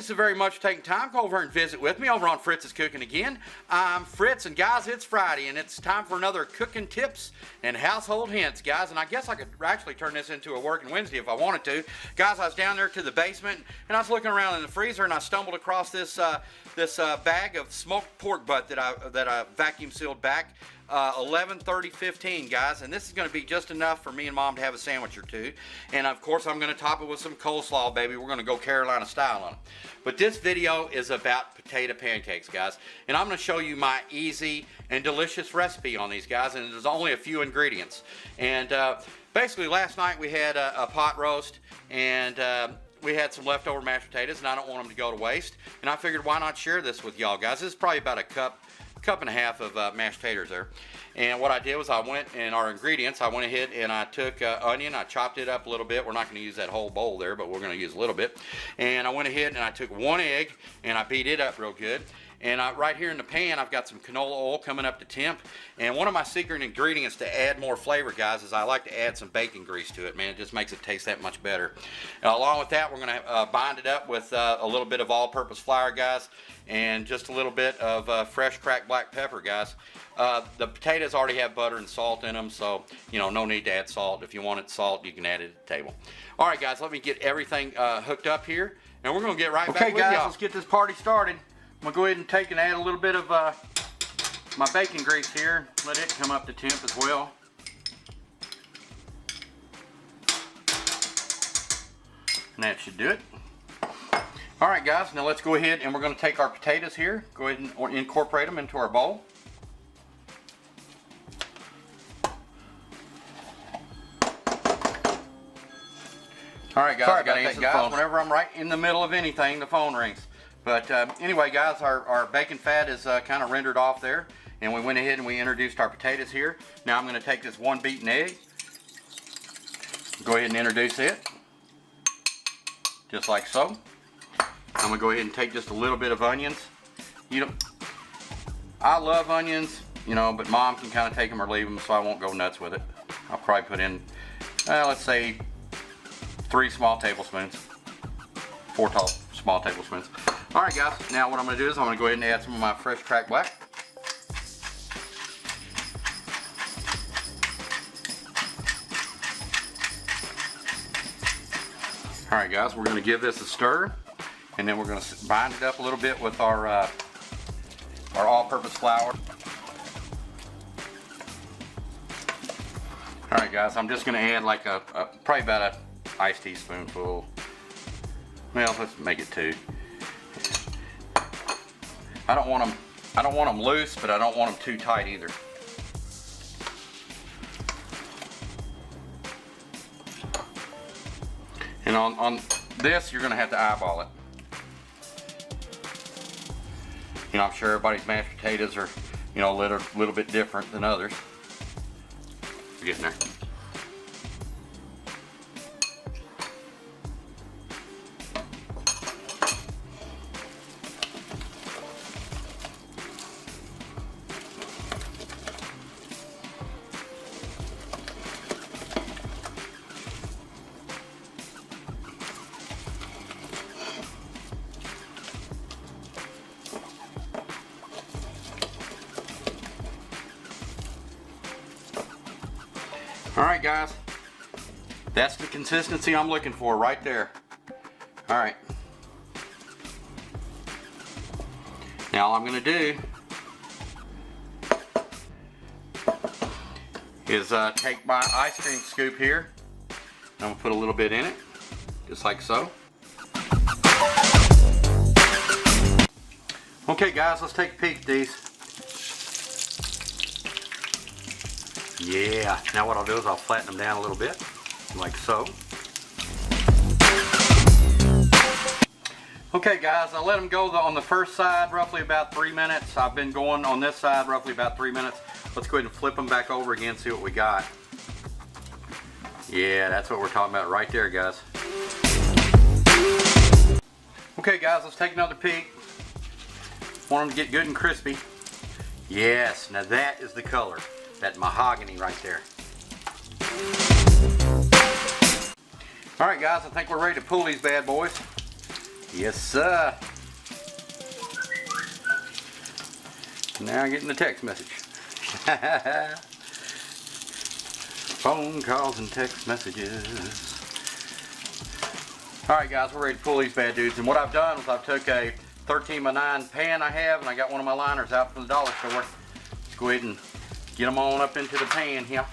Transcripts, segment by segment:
you so very much for taking time. Go over and visit with me over on Fritz's Cooking Again. I'm Fritz, and guys, it's Friday, and it's time for another cooking tips and household hints, guys. And I guess I could actually turn this into a working Wednesday if I wanted to. Guys, I was down there to the basement, and I was looking around in the freezer, and I stumbled across this bag of smoked pork butt that I vacuum sealed back. 11/30/15, guys, and this is going to be just enough for me and Mom to have a sandwich or two. And of course, I'm going to top it with some coleslaw, baby. We're going to go Carolina style on it. But this video is about potato pancakes, guys, and I'm going to show you my easy and delicious recipe on these, guys. And there's only a few ingredients. And basically, last night we had a pot roast, and we had some leftover mashed potatoes, and I don't want them to go to waste. And I figured, why not share this with y'all, guys? This is probably about a cup and a half of mashed potatoes there. And what I did was I went in our ingredients, I went ahead and I took onion, I chopped it up a little bit. We're not going to use that whole bowl there, but we're going to use a little bit. And I went ahead and I took 1 egg and I beat it up real good. And right here in the pan, I've got some canola oil coming up to temp. And one of my secret ingredients to add more flavor, guys, is I like to add some bacon grease to it, man. It just makes it taste that much better. Along with that, we're going to bind it up with a little bit of all-purpose flour, guys, and just a little bit of fresh cracked black pepper, guys. The potatoes already have butter and salt in them, so, you know, no need to add salt. If you wanted salt, you can add it at the table. All right, guys, let me get everything hooked up here, and we're going to get right back with y'all. Okay, guys, let's get this party started. I'm going to go ahead and take and add a little bit of my bacon grease here. Let it come up to temp as well. And that should do it. Alright, guys, now let's go ahead and we're going to take our potatoes here. Go ahead and incorporate them into our bowl. Alright, guys, I got to answer the phone. Whenever I'm right in the middle of anything, the phone rings. But anyway, guys, our bacon fat is kind of rendered off there, and we went ahead and we introduced our potatoes here. Now I'm going to take this 1 beaten egg, go ahead and introduce it, just like so. I'm going to go ahead and take just a little bit of onions. You know, I love onions, you know, but Mom can kind of take them or leave them, so I won't go nuts with it. I'll probably put in, let's say, 3 small tablespoons, 4 small tablespoons. Alright, guys, now what I'm going to do is I'm going to go ahead and add some of my fresh cracked black. Alright, guys, we're going to give this a stir, and then we're going to bind it up a little bit with our all-purpose flour. Alright, guys, I'm just going to add like probably about a iced teaspoonful. Well, let's make it 2. I don't want them loose, but I don't want them too tight either. And on this, you're going to have to eyeball it. You know, I'm sure everybody's mashed potatoes are, you know, a little bit different than others. We're getting there. Alright, guys, that's the consistency I'm looking for right there. Alright, now all I'm going to do is take my ice cream scoop here, and I'm going to put a little bit in it, just like so. Okay, guys, let's take a peek at these. Yeah, now what I'll do is I'll flatten them down a little bit, like so. Okay, guys, I let them go on the first side roughly about 3 minutes. I've been going on this side roughly about 3 minutes. Let's go ahead and flip them back over again, see what we got. Yeah, that's what we're talking about right there, guys. Okay, guys, let's take another peek. Want them to get good and crispy. Yes, now that is the color. That mahogany right there. Alright, guys, I think we're ready to pull these bad boys. Yes, sir. Now getting the text message. Phone calls and text messages. Alright guys, we're ready to pull these bad dudes. And what I've done is I've took a 13x9 pan I have, and I got one of my liners out from the dollar store. Let's go ahead and get them on up into the pan here.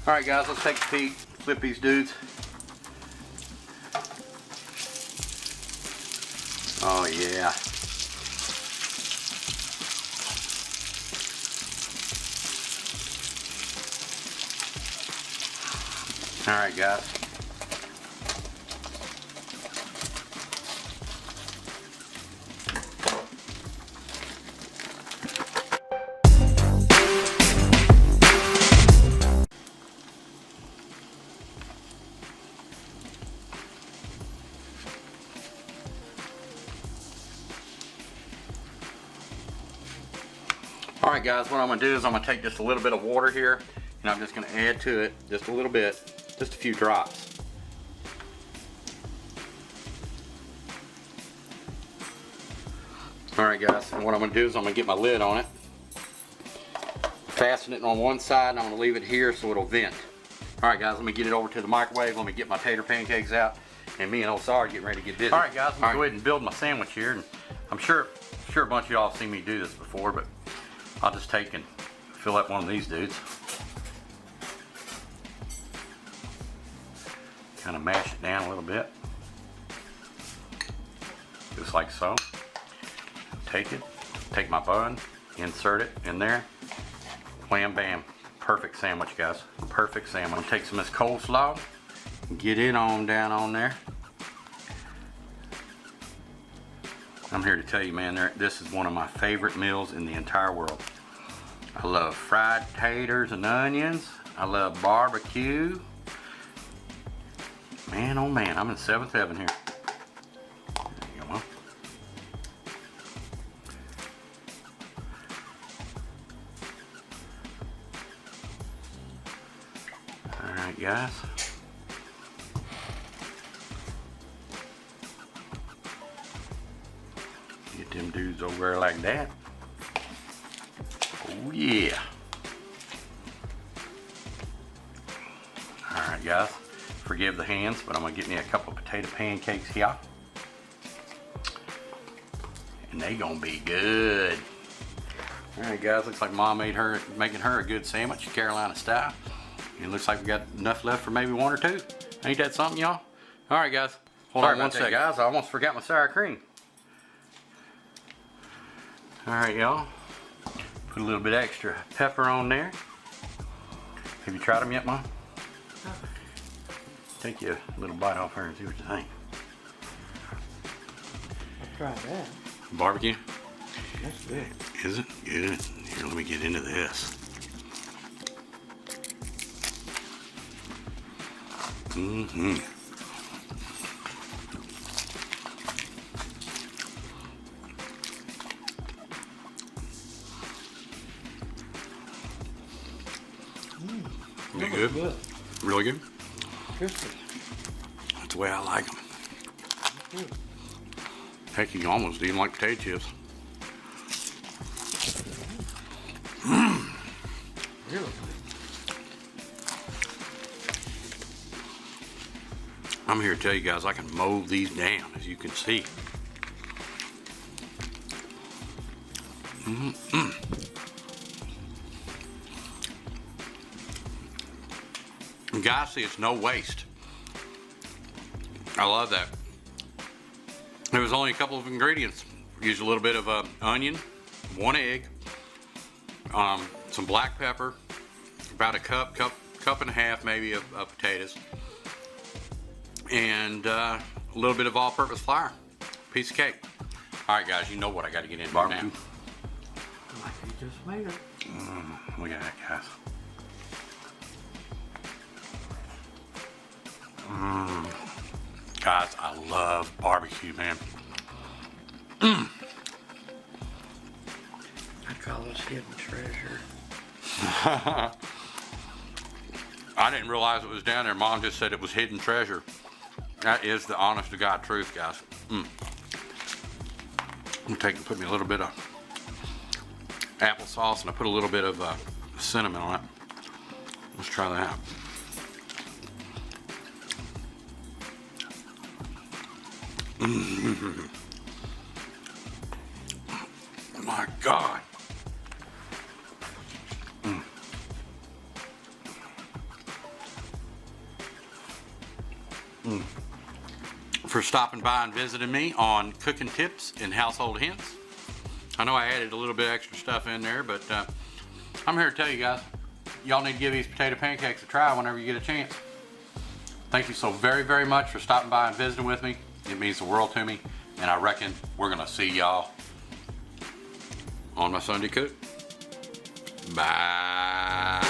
Alright guys, let's take a peek, flip these dudes. Oh yeah. Alright guys. Alright guys, what I'm going to do is I'm going to take just a little bit of water here, and I'm just going to add to it just a little bit, just a few drops. Alright guys, and what I'm going to do is I'm going to get my lid on it, fasten it on one side, and I'm going to leave it here so it'll vent. Alright guys, let me get it over to the microwave, let me get my tater pancakes out, and me and old Sarge getting ready to get busy. Alright guys, I'm going to go ahead and build my sandwich here, and I'm sure a bunch of y'all have seen me do this before, but I'll just take and fill up one of these dudes. Kind of mash it down a little bit. Just like so. Take my bun, insert it in there. Wham bam. Perfect sandwich, guys. Perfect sandwich. Take some of this coleslaw, get it on down on there. I'm here to tell you, man, this is one of my favorite meals in the entire world. I love fried taters and onions. I love barbecue. Man, oh man, I'm in 7th heaven here. There you go. Alright, guys. Get them dudes over there like that. Oh yeah. Alright guys, forgive the hands, but I'm going to get me a couple of potato pancakes here. And they going to be good. Alright guys, looks like Mom making her a good sandwich, Carolina style. And it looks like we got enough left for maybe one or two. Ain't that something, y'all? Alright guys, hold on one second. Guys, I almost forgot my sour cream. Alright y'all, put a little bit extra pepper on there. Have you tried them yet, Mom? No. Take you a little bite off her and see what you think. I'll try that. Barbecue? That's good. Is it? Good. Here, let me get into this. Mm-hmm. Be good? Really good? Crispy. That's the way I like them. Heck, you can almost eat them like potato chips. Really good. I'm here to tell you guys I can mold these down, as you can see. And guys, see, it's no waste. I love that. There was only a couple of ingredients. Use a little bit of onion, 1 egg, some black pepper, about a cup and a half maybe of potatoes, and a little bit of all-purpose flour. Piece of cake. All right, guys, you know what I got to get into now. Like you just made it. Look at that, guys. Guys, I love barbecue, man. I call this hidden treasure. I didn't realize it was down there. Mom just said it was hidden treasure. That is the honest to God truth, guys. I'm taking and put me a little bit of applesauce, and I put a little bit of cinnamon on it. Let's try that. My God. For stopping by and visiting me on cooking tips and household hints. I know I added a little bit extra stuff in there, but I'm here to tell you guys, y'all need to give these potato pancakes a try whenever you get a chance. Thank you so very, very much for stopping by and visiting with me. It means the world to me, and I reckon we're gonna see y'all on my Sunday cook. Bye.